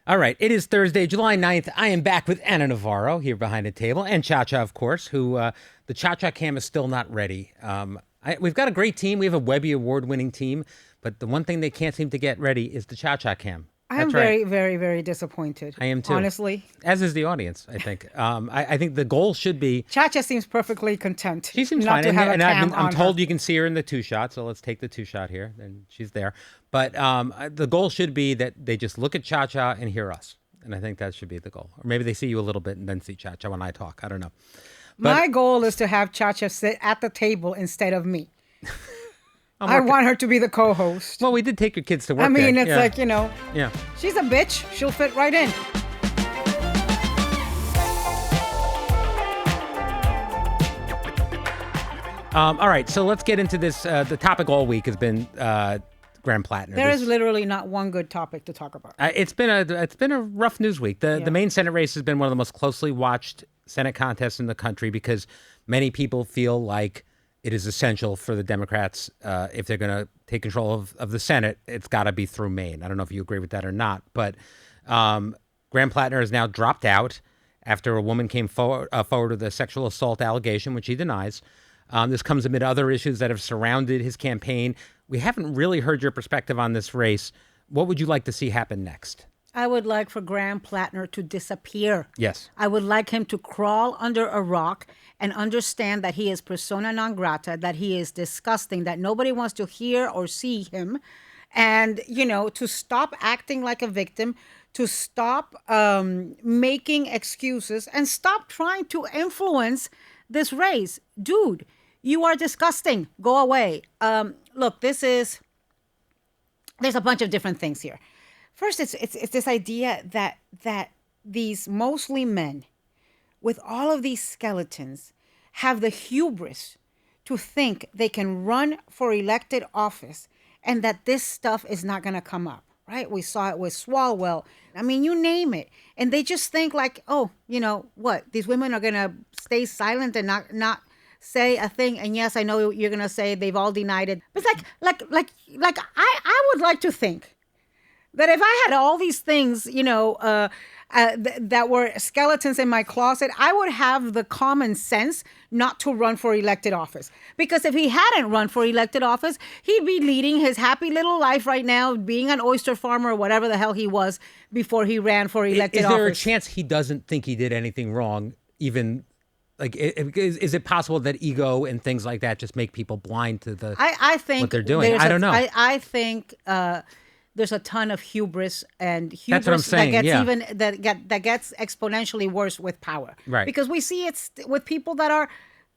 All right, it is Thursday, July 9th. I am back with Anna Navarro here behind the table, and Cha-Cha, of course, who the Cha-Cha cam is still not ready. We've got a great team. We have a Webby Award-winning team, but the one thing they can't seem to get ready is the Cha-Cha cam. I am very, very, very disappointed. I am too. Honestly. As is the audience, I think. I think the goal should be... Cha-Cha seems perfectly content. She seems not fine. To have and a cam I'm told her. you can see her in the two-shot, so let's take the two-shot here, and she's there. But the goal should be that they just look at Cha-Cha and hear us. And I think that should be the goal. Or maybe they see you a little bit and then see Cha-Cha when I talk. I don't know. But my goal is to have Cha-Cha sit at the table instead of me. I want her to be the co-host. Well, we did take your kids to work. I mean, it's yeah. like, yeah. She's a bitch. She'll fit right in. All right, so let's get into this. The topic all week has been Graham Platner. There is literally not one good topic to talk about. It's been a rough news week. The main Senate race has been one of the most closely watched Senate contests in the country because many people feel like it is essential for the Democrats, if they're going to take control of the Senate, it's got to be through Maine. I don't know if you agree with that or not, but Graham Platner has now dropped out after a woman came forward with a sexual assault allegation, which he denies. This comes amid other issues that have surrounded his campaign. We haven't really heard your perspective on this race. What would you like to see happen next? I would like for Graham Platner to disappear. Yes. I would like him to crawl under a rock and understand that he is persona non grata, that he is disgusting, that nobody wants to hear or see him. And, to stop acting like a victim, to stop making excuses, and stop trying to influence this race. Dude, you are disgusting. Go away. Look, there's a bunch of different things here. First, it's this idea that these mostly men with all of these skeletons have the hubris to think they can run for elected office and that this stuff is not going to come up, right? We saw it with Swalwell. I mean, you name it. And they just think like, oh, what? These women are going to stay silent and not say a thing. And yes, I know you're going to say they've all denied it. But it's like I would like to think that if I had all these things, that were skeletons in my closet, I would have the common sense not to run for elected office. Because if he hadn't run for elected office, he'd be leading his happy little life right now, being an oyster farmer or whatever the hell he was before he ran for elected office. Is there a chance he doesn't think he did anything wrong, even... Like, is it possible that ego and things like that just make people blind to I think what they're doing? I don't know. I think there's a ton of hubris and hubris That's what I'm saying, that gets exponentially worse with power. Right. Because we see it with people that are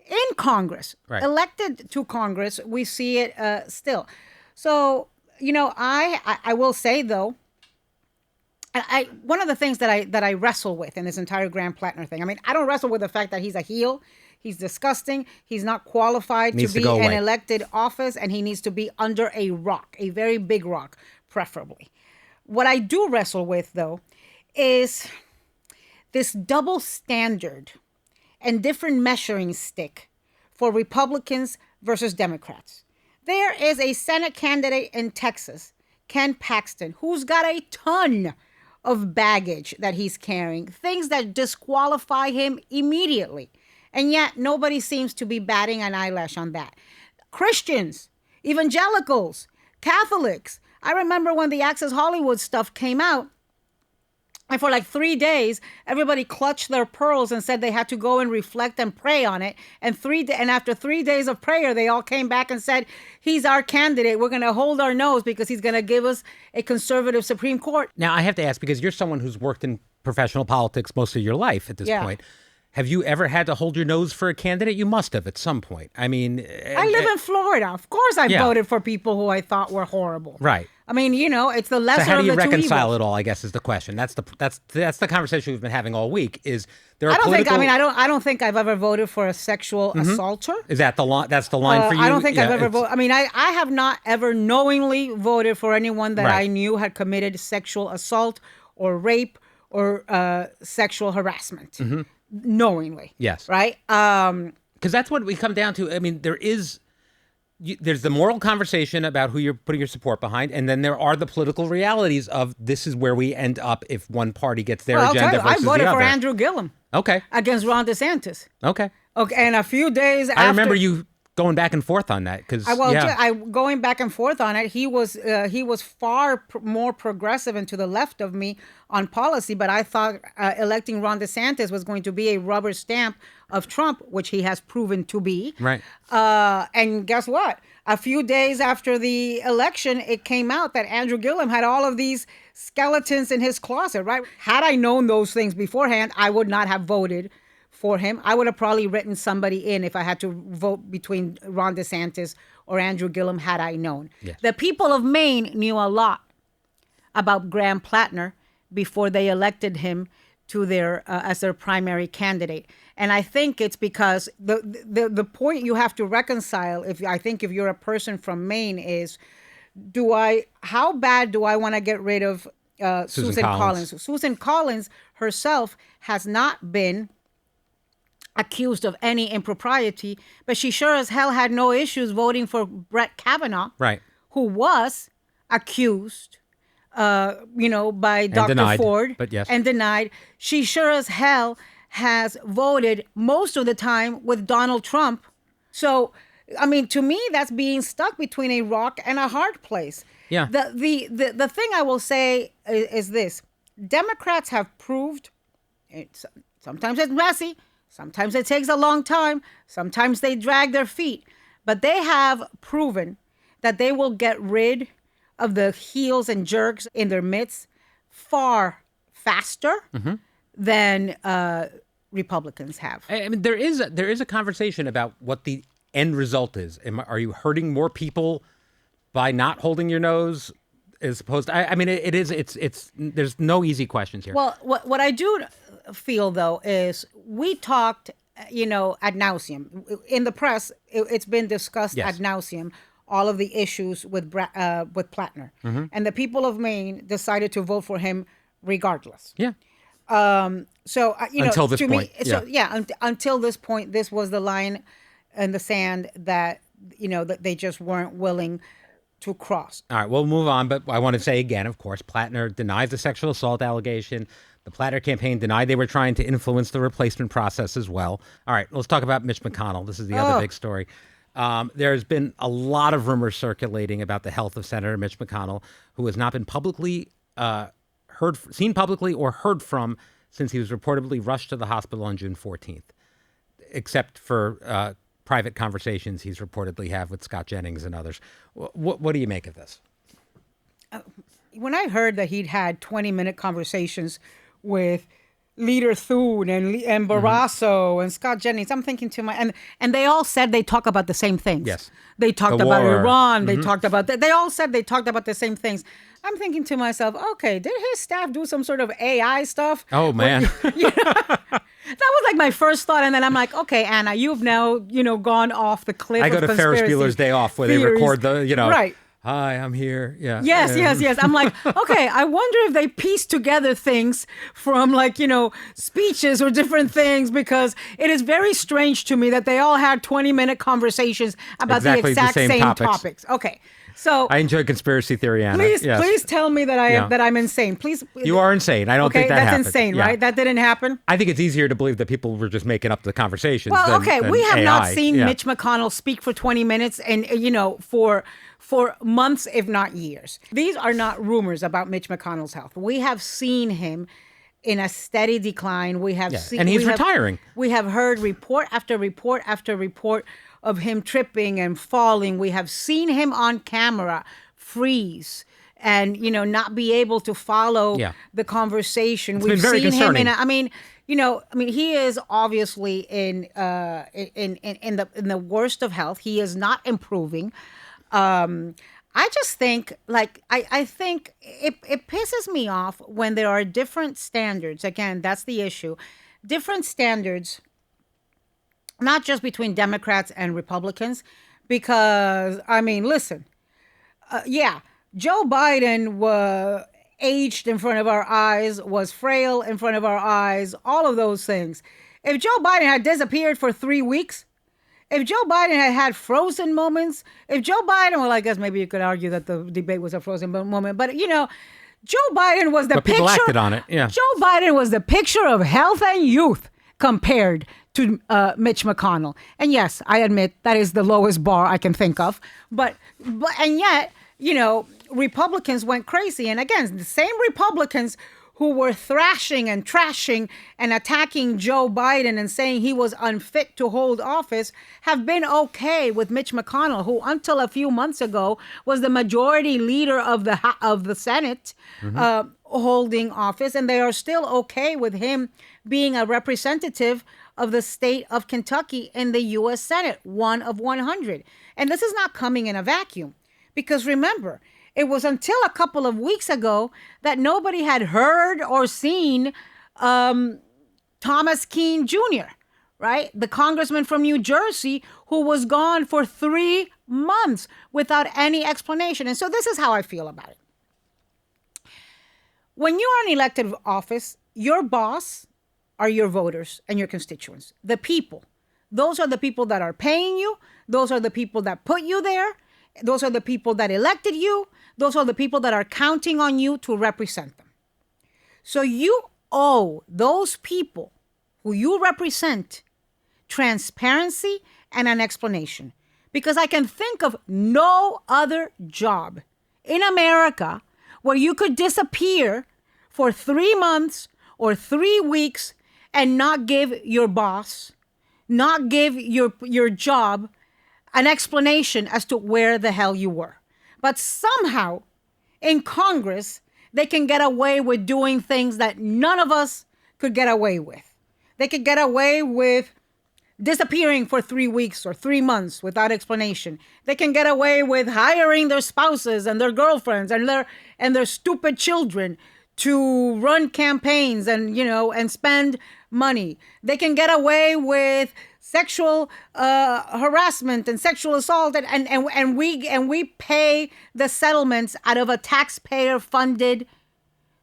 in Congress, right. elected to Congress. We see it still. So, I will say, though, one of the things that I wrestle with in this entire Graham Platner thing, I mean, I don't wrestle with the fact that he's a heel. He's disgusting. He's not qualified to be in elected office, and he needs to be under a rock, a very big rock, preferably. What I do wrestle with, though, is this double standard and different measuring stick for Republicans versus Democrats. There is a Senate candidate in Texas, Ken Paxton, who's got a ton of baggage that he's carrying, things that disqualify him immediately. And yet nobody seems to be batting an eyelash on that. Christians, evangelicals, Catholics. I remember when the Access Hollywood stuff came out, and for like 3 days, everybody clutched their pearls and said they had to go and reflect and pray on it. And after 3 days of prayer, they all came back and said, he's our candidate. We're going to hold our nose because he's going to give us a conservative Supreme Court. Now, I have to ask, because you're someone who's worked in professional politics most of your life at this point. Have you ever had to hold your nose for a candidate? You must have at some point. I mean... I live in Florida. Of course I voted for people who I thought were horrible. Right. I mean, it's the lesser of the two evils. So how do you reconcile it all, I guess, is the question. That's the conversation we've been having all week. Is there I don't think I've ever voted for a sexual assaulter. Is that the line? That's the line for you? I don't think I've ever voted. I mean, I have not ever knowingly voted for anyone that I knew had committed sexual assault or rape or sexual harassment. Knowingly. Yes. Right? Because that's what we come down to. I mean, there is there's the moral conversation about who you're putting your support behind, and then there are the political realities of this is where we end up if one party gets their agenda versus the other. I voted for Andrew Gillum. Okay. Against Ron DeSantis. Okay. Okay, and a few days after... I remember you going back and forth on that because going back and forth on it. He was far more progressive and to the left of me on policy, but I thought electing Ron DeSantis was going to be a rubber stamp of Trump, which he has proven to be. Right. And guess what? A few days after the election, it came out that Andrew Gillum had all of these skeletons in his closet, right? Had I known those things beforehand, I would not have voted for him. I would have probably written somebody in if I had to vote between Ron DeSantis or Andrew Gillum had I known. Yes. The people of Maine knew a lot about Graham Platner before they elected him to their as their primary candidate. And I think it's because the point you have to reconcile, if you're a person from Maine, is how bad do I want to get rid of Susan Collins? Susan Collins herself has not been accused of any impropriety, but she sure as hell had no issues voting for Brett Kavanaugh, right, who was accused, by Dr. Ford, but yes, and denied. She sure as hell has voted most of the time with Donald Trump. So, I mean, to me, that's being stuck between a rock and a hard place. Yeah. The thing I will say is this: Democrats have proved, sometimes it's messy, sometimes it takes a long time, sometimes they drag their feet, but they have proven that they will get rid of the heels and jerks in their midst far faster than Republicans have. I mean, there is a conversation about what the end result is. Are you hurting more people by not holding your nose as opposed to, I mean, it's there's no easy questions here. Well, what I do feel, though, is we talked, ad nauseum. In the press, it's been discussed ad nauseum, all of the issues with Platner. And the people of Maine decided to vote for him regardless. Yeah. So, until this point. Until this point, this was the line in the sand that, that they just weren't willing to cross. All right, we'll move on, but I want to say again, of course, Platner denies the sexual assault allegation. The Platner campaign denied they were trying to influence the replacement process as well. All right, let's talk about Mitch McConnell. This is the other big story. There's been a lot of rumors circulating about the health of Senator Mitch McConnell, who has not been publicly seen publicly or heard from since he was reportedly rushed to the hospital on June 14th, except for private conversations he's reportedly have with Scott Jennings and others. What do you make of this? When I heard that he'd had 20-minute conversations with Leader Thune and Barrasso and Scott Jennings, I'm thinking to and they all said they talk about the same things. Yes. They talked about Iran. They talked about, they all said they talked about the same things. I'm thinking to myself, okay, did his staff do some sort of AI stuff? Oh, man. That was like my first thought. And then I'm like, okay, Anna, you've now, gone off the cliff. I go to Ferris Bueller's Day Off where they record the, right. Hi, I'm here. Yeah. Yes. I'm like, okay, I wonder if they piece together things from speeches or different things, because it is very strange to me that they all had 20-minute conversations about the exact same topics. Okay. So I enjoy conspiracy theory, Anna. Please tell me that that I'm insane. Please. You are insane. I don't think that happened. That's insane, right? That didn't happen. I think it's easier to believe that people were just making up the conversations. Well, than we have AI. not seen Mitch McConnell speak for 20 minutes and for months, if not years. These are not rumors about Mitch McConnell's health. We have seen him in a steady decline. We have seen, and he's retiring. We have heard report after report after report of him tripping and falling. We have seen him on camera freeze and not be able to follow the conversation. We've seen concerning. him he is obviously in the worst of health. He is not improving. I just think, I think it pisses me off when there are different standards. Again, that's the issue. Different standards, not just between Democrats and Republicans, because, listen, Joe Biden was aged in front of our eyes, was frail in front of our eyes, all of those things. If Joe Biden had disappeared for 3 weeks, if Joe Biden had frozen moments, if Joe Biden, well, I guess maybe you could argue that the debate was a frozen moment, but Joe Biden was the but picture. People acted on it. Yeah. Joe Biden was the picture of health and youth compared to Mitch McConnell. And yes, I admit that is the lowest bar I can think of. But and yet, Republicans went crazy. And again, the same Republicans who were thrashing and trashing and attacking Joe Biden and saying he was unfit to hold office have been okay with Mitch McConnell, who until a few months ago was the majority leader of the Senate, holding office, and they are still okay with him being a representative of the state of Kentucky in the U.S. Senate, 1 of 100. And this is not coming in a vacuum, because remember, it was until a couple of weeks ago that nobody had heard or seen Thomas Keene Jr., right? The congressman from New Jersey who was gone for 3 months without any explanation. And so this is how I feel about it. When you're in elected office, your boss are your voters and your constituents, the people. Those are the people that are paying you. Those are the people that put you there. Those are the people that elected you. Those are the people that are counting on you to represent them. So you owe those people who you represent transparency and an explanation. Because I can think of no other job in America where you could disappear for 3 months or 3 weeks and not give your boss, not give your job an explanation as to where the hell you were. But somehow in Congress, they can get away with doing things that none of us could get away with. They could get away with disappearing for 3 weeks or 3 months without explanation. They can get away with hiring their spouses and their girlfriends and their stupid children to run campaigns and spend money. They can get away with sexual harassment and sexual assault, and we pay the settlements out of a taxpayer-funded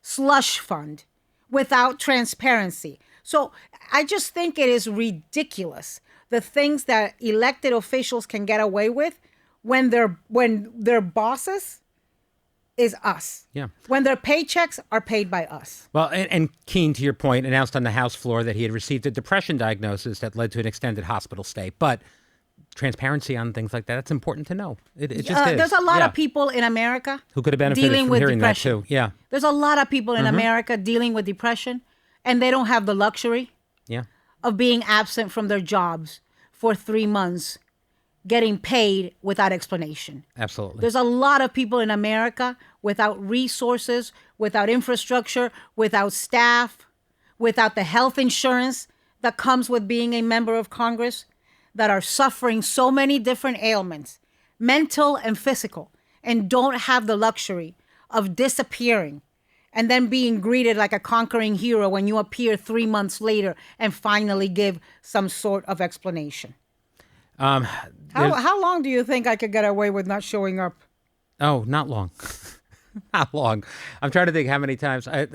slush fund without transparency. So I just think it is ridiculous the things that elected officials can get away with when their bosses is us. Yeah. When their paychecks are paid by us. Well, and Keene, to your point, announced on the House floor that he had received a depression diagnosis that led to an extended hospital stay. But transparency on things like that, it's important to know. It just is. There's a lot of people in America who could have benefited dealing from with hearing depression. that too. Yeah. There's a lot of people in America dealing with depression, and they don't have the luxury of being absent from their jobs for 3 months, getting paid without explanation. Absolutely. There's a lot of people in America without resources, without infrastructure, without staff, without the health insurance that comes with being a member of Congress, that are suffering so many different ailments, mental and physical, and don't have the luxury of disappearing and then being greeted like a conquering hero when you appear 3 months later and finally give some sort of explanation. How long do you think I could get away with not showing up? Oh, not long. Not long. I'm trying to think how many times. I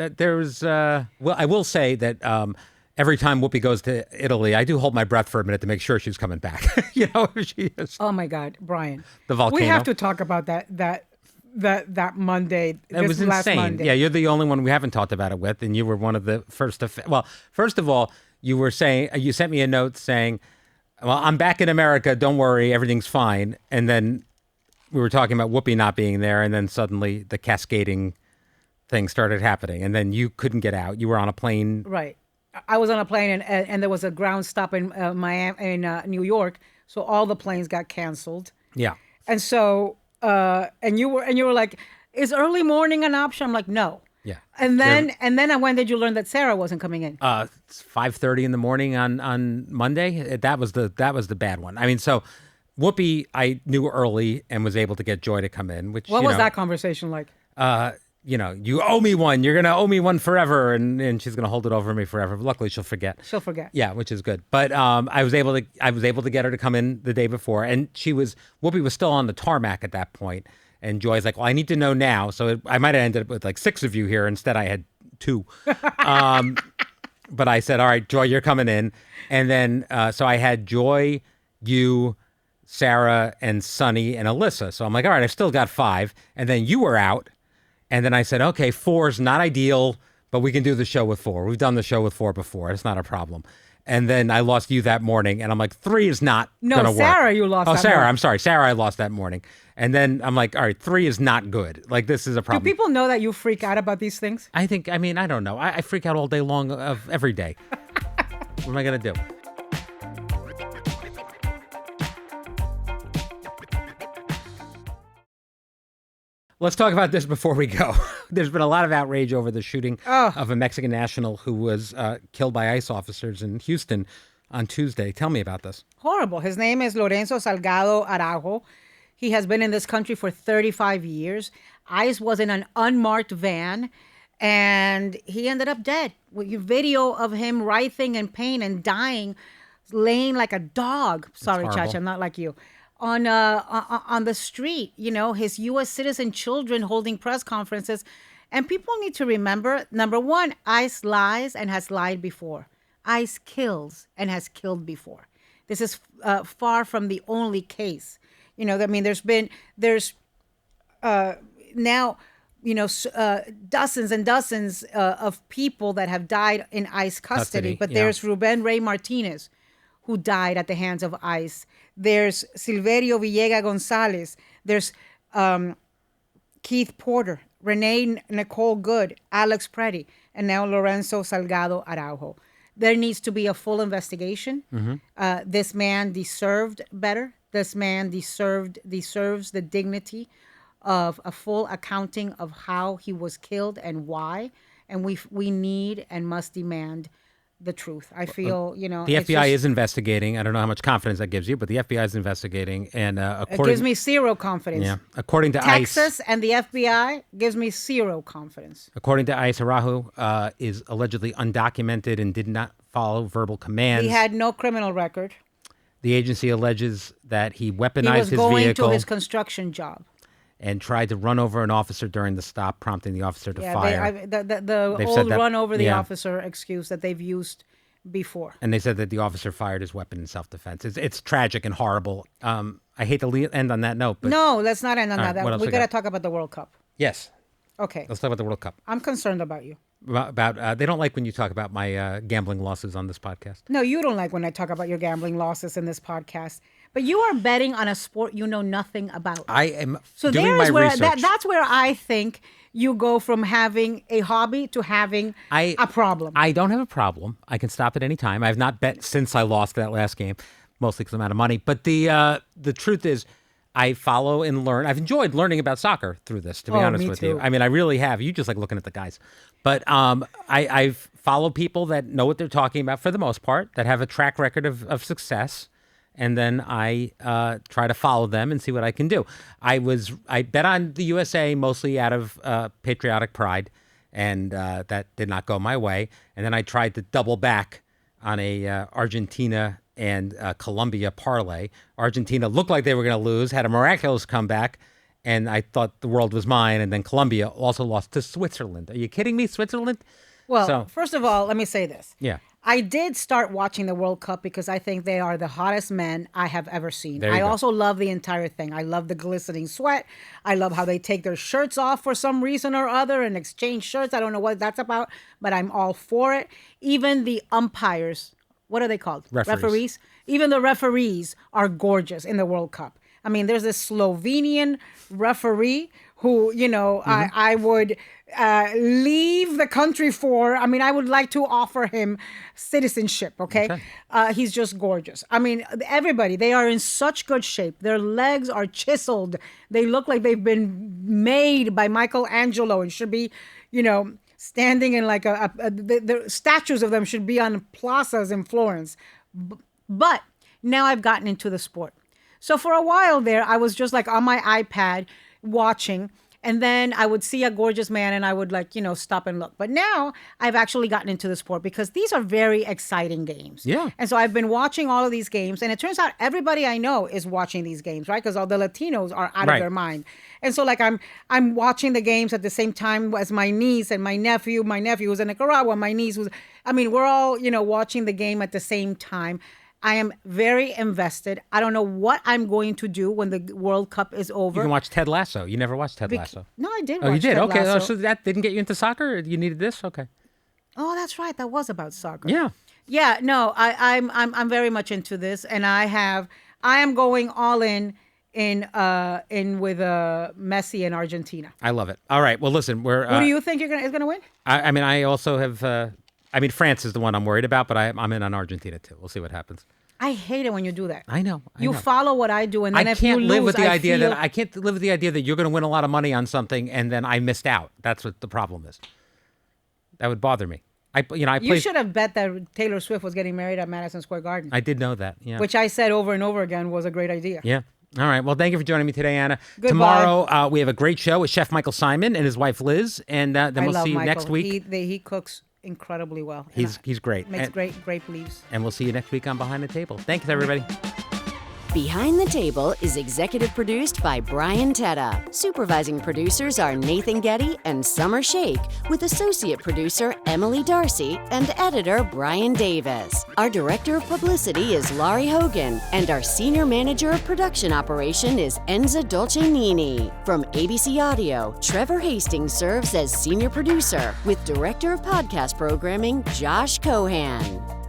will say that every time Whoopi goes to Italy, I do hold my breath for a minute to make sure she's coming back. If she is. Oh my God, Brian. The volcano. We have to talk about that Monday. It was insane. Monday. Yeah, you're the only one we haven't talked about it with, and you were one of the first to. Well, first of all, you sent me a note saying, "Well, I'm back in America. Don't worry, everything's fine." And then we were talking about Whoopi not being there, and then suddenly the cascading thing started happening, and then you couldn't get out. You were on a plane. Right. I was on a plane, and there was a ground stop in New York, so all the planes got canceled. Yeah. And so, and you were like, "Is early morning an option?" I'm like, "No." Yeah. And then when did you learn that Sarah wasn't coming in? It's 5:30 in the morning on Monday. That was the bad one. I mean, so Whoopi, I knew early and was able to get Joy to come in. Which what was that conversation like? You owe me one. You're gonna owe me one forever, and she's gonna hold it over me forever. Luckily, she'll forget. She'll forget. Yeah, which is good. But I was able to get her to come in the day before, and Whoopi was still on the tarmac at that point. And Joy's like, "Well, I need to know now." So I might have ended up with like 6 of you here. Instead, I had 2. But I said, "All right, Joy, you're coming in." And then so I had Joy you, Sarah, and Sunny, and Alyssa. So I'm like, all right, I've still got 5. And then you were out. And then I said, okay, 4 is not ideal, but we can do the show with 4. We've done the show with 4 before. It's not a problem. And then I lost you that morning. And I'm like, 3 is not going to work. No, Sarah, you lost that Sarah, morning. I'm sorry. Sarah, I lost that morning. And then I'm like, all right, 3 is not good. Like, this is a problem. Do people know that you freak out about these things? I don't know. I freak out all day long of every day. What am I going to do? Let's talk about this before we go. There's been a lot of outrage over the shooting of a Mexican national who was killed by ICE officers in Houston on Tuesday. Tell me about this. Horrible. His name is Lorenzo Salgado Araujo. He has been in this country for 35 years. ICE was in an unmarked van, and he ended up dead. Video of him writhing in pain and dying, laying like a dog. Sorry, Chacha, I'm not like you. On the street, his U.S. citizen children holding press conferences. And people need to remember, number one, ICE lies and has lied before. ICE kills and has killed before. This is far from the only case. There's now, dozens and dozens of people that have died in ICE custody. But there's Ruben Ray Martinez, who died at the hands of ICE. There's Silverio Villegas Gonzalez. There's Keith Porter, Renee Nicole Good, Alex Preddy, and now Lorenzo Salgado Araujo. There needs to be a full investigation. Mm-hmm. This man deserved better. This man deserves the dignity of a full accounting of how he was killed and why. And we need and must demand the truth. I feel, the FBI is investigating. I don't know how much confidence that gives you, but the FBI is investigating. And it gives me zero confidence. Yeah, according to Texas and the FBI gives me zero confidence. According to ICE, Araujo is allegedly undocumented and did not follow verbal commands. He had no criminal record. The agency alleges that he weaponized his vehicle. He was going to his construction job and tried to run over an officer during the stop, prompting the officer to fire. The old run over the officer excuse that they've used before. And they said that the officer fired his weapon in self-defense. It's tragic and horrible. I hate to end on that note. But no, let's not end on that. We got to talk about the World Cup. Yes. Okay. Let's talk about the World Cup. I'm concerned about you. About they don't like when you talk about my gambling losses on this podcast. No, you don't like when I talk about your gambling losses in this podcast. But you are betting on a sport you know nothing about. I am doing my research. That's where I think you go from having a hobby to having a problem. I don't have a problem. I can stop at any time. I have not bet since I lost that last game, mostly because I'm out of money. But the truth is, I follow and learn. I've enjoyed learning about soccer through this, to be honest with you. I mean, I really have. You just like looking at the guys. But I've followed people that know what they're talking about for the most part, that have a track record of success. And then I try to follow them and see what I can do. I bet on the USA mostly out of patriotic pride, and that did not go my way. And then I tried to double back on a Argentina and Colombia parlay. Argentina looked like they were going to lose, had a miraculous comeback, and I thought the world was mine. And then Colombia also lost to Switzerland. Are you kidding me? Switzerland? Well, first of all, let me say this. Yeah. I did start watching the World Cup because I think they are the hottest men I have ever seen. I also love the entire thing. I love the glistening sweat. I love how they take their shirts off for some reason or other and exchange shirts. I don't know what that's about, but I'm all for it. Even the umpires, what are they called? Referees. Even the referees are gorgeous in the World Cup. I mean, there's this Slovenian referee who, I would leave the country for. I mean, I would like to offer him citizenship, okay? He's just gorgeous. I mean, everybody, they are in such good shape. Their legs are chiseled. They look like they've been made by Michelangelo and should be, standing in like the statues of them should be on plazas in Florence. But now I've gotten into the sport. So for a while there, I was just like on my iPad watching, and then I would see a gorgeous man and I would stop and look. But now I've actually gotten into the sport because these are very exciting games. Yeah. And so I've been watching all of these games, and it turns out everybody I know is watching these games, right? Because all the Latinos are out of their mind. And so I'm watching the games at the same time as my niece and my nephew who's in Nicaragua, my niece we're all, watching the game at the same time. I am very invested. I don't know what I'm going to do when the World Cup is over. You can watch Ted Lasso. You never watched Ted Lasso. No, I did Oh, watch you did? Ted Okay. Lasso. So that didn't get you into soccer? You needed this? Okay. Oh, that's right. That was about soccer. Yeah. Yeah, no, I'm very much into this, and I am going all in with Messi in Argentina. I love it. All right. Well, listen, we're. Who do you think is gonna win? I mean, I also have. France is the one I'm worried about, but I'm in on Argentina too. We'll see what happens. I hate it when you do that. I know. You follow what I do, and then I if you can't live lose, with the idea feel... that I can't live with the idea that you're going to win a lot of money on something and then I missed out. That's what the problem is. That would bother me. You should have bet that Taylor Swift was getting married at Madison Square Garden. I did know that. Yeah. Which I said over and over again was a great idea. Yeah. All right. Well, thank you for joining me today, Anna. Goodbye. Tomorrow we have a great show with Chef Michael Simon and his wife Liz, and then we'll see you Michael. next week. He cooks incredibly well. He's great. Makes great grape leaves. And we'll see you next week on Behind the Table. Thanks, everybody. Behind the Table is executive produced by Brian Tetta. Supervising producers are Nathan Getty and Summer Shake, with associate producer Emily Darcy and editor Brian Davis. Our director of publicity is Laurie Hogan, and our senior manager of production operation is Enza Dolcenini. From ABC Audio, Trevor Hastings serves as senior producer, with director of podcast programming Josh Cohan.